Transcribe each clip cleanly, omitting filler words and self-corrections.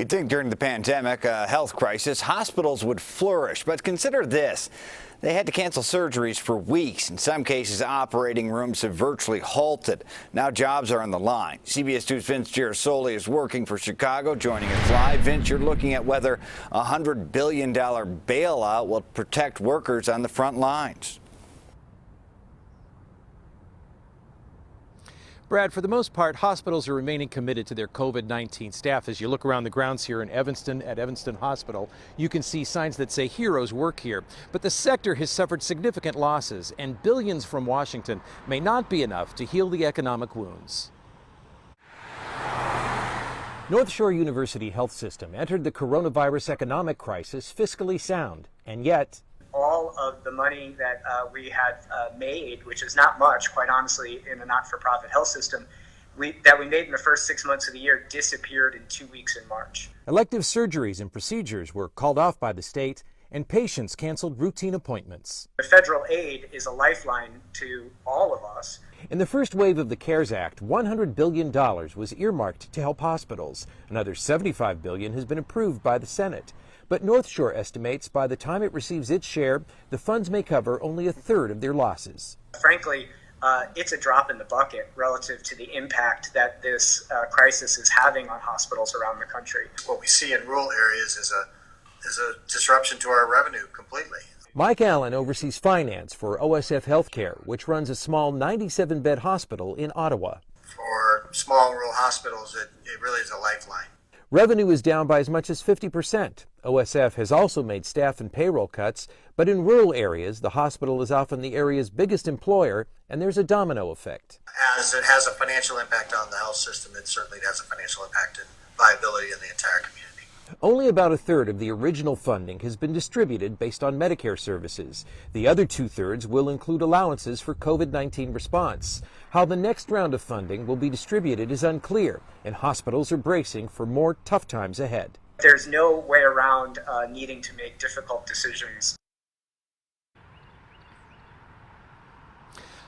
You'd think during the pandemic, a health crisis, hospitals would flourish. But consider this. They had to cancel surgeries for weeks. In some cases, operating rooms have virtually halted. Now jobs are on the line. CBS 2's Vince Girasoli is working for Chicago, joining us live. Vince, you're looking at whether a $100 billion bailout will protect workers on the front lines. Brad, for the most part, hospitals are remaining committed to their COVID-19 staff. As you look around the grounds here in Evanston at Evanston Hospital, you can see signs that say heroes work here. But the sector has suffered significant losses, and billions from Washington may not be enough to heal the economic wounds. North Shore University Health System entered the coronavirus economic crisis fiscally sound, and yet all of the money that we had made, which is not much, quite honestly, in a not-for-profit health system, that we made in the first 6 months of the year disappeared in 2 weeks in March. Elective surgeries and procedures were called off by the state, and patients canceled routine appointments. The federal aid is a lifeline to all of us. In the first wave of the CARES Act, $100 billion was earmarked to help hospitals. Another $75 billion has been approved by the Senate. But North Shore estimates by the time it receives its share, the funds may cover only a third of their losses. Frankly, it's a drop in the bucket relative to the impact that this crisis is having on hospitals around the country. What we see in rural areas is a disruption to our revenue completely. Mike Allen oversees finance for OSF Healthcare, which runs a small 97-bed hospital in Ottawa. For small rural hospitals, it really is a lifeline. Revenue is down by as much as 50%. OSF has also made staff and payroll cuts, but in rural areas, the hospital is often the area's biggest employer, and there's a domino effect. As it has a financial impact on the health system, it certainly has a financial impact and viability in the entire community. Only about a third of the original funding has been distributed based on Medicare services. The other two-thirds will include allowances for COVID-19 response. How the next round of funding will be distributed is unclear, and hospitals are bracing for more tough times ahead. There's no way around needing to make difficult decisions.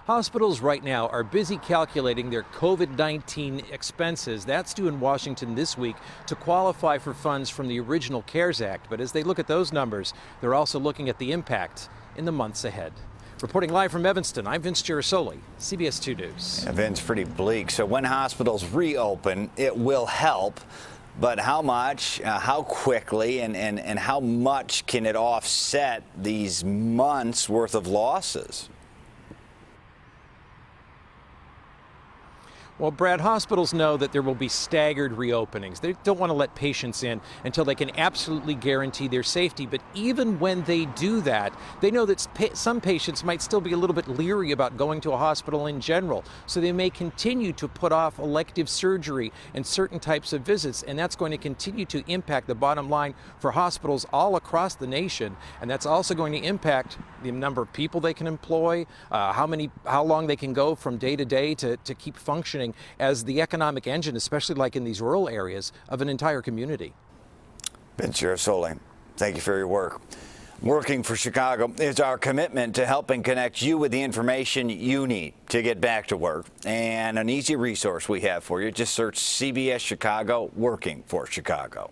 Hospitals right now are busy calculating their COVID-19 expenses. That's due in Washington this week to qualify for funds from the original CARES Act. But as they look at those numbers, they're also looking at the impact in the months ahead. Reporting live from Evanston, I'm Vince Girasoli, CBS 2 News. Yeah, Vince, pretty bleak. So when hospitals reopen, it will help. But how much, how quickly, and how much can it offset these months' worth of losses? Well, Brad, hospitals know that there will be staggered reopenings. They don't want to let patients in until they can absolutely guarantee their safety. But even when they do that, they know that some patients might still be a little bit leery about going to a hospital in general. So they may continue to put off elective surgery and certain types of visits. And that's going to continue to impact the bottom line for hospitals all across the nation. And that's also going to impact the number of people they can employ, how long they can go from day to day to keep functioning as the economic engine, especially like in these rural areas, of an entire community. Vince Girasoli, thank you for your work. Working for Chicago is our commitment to helping connect you with the information you need to get back to work. And an easy resource we have for you, just search CBS Chicago, Working for Chicago.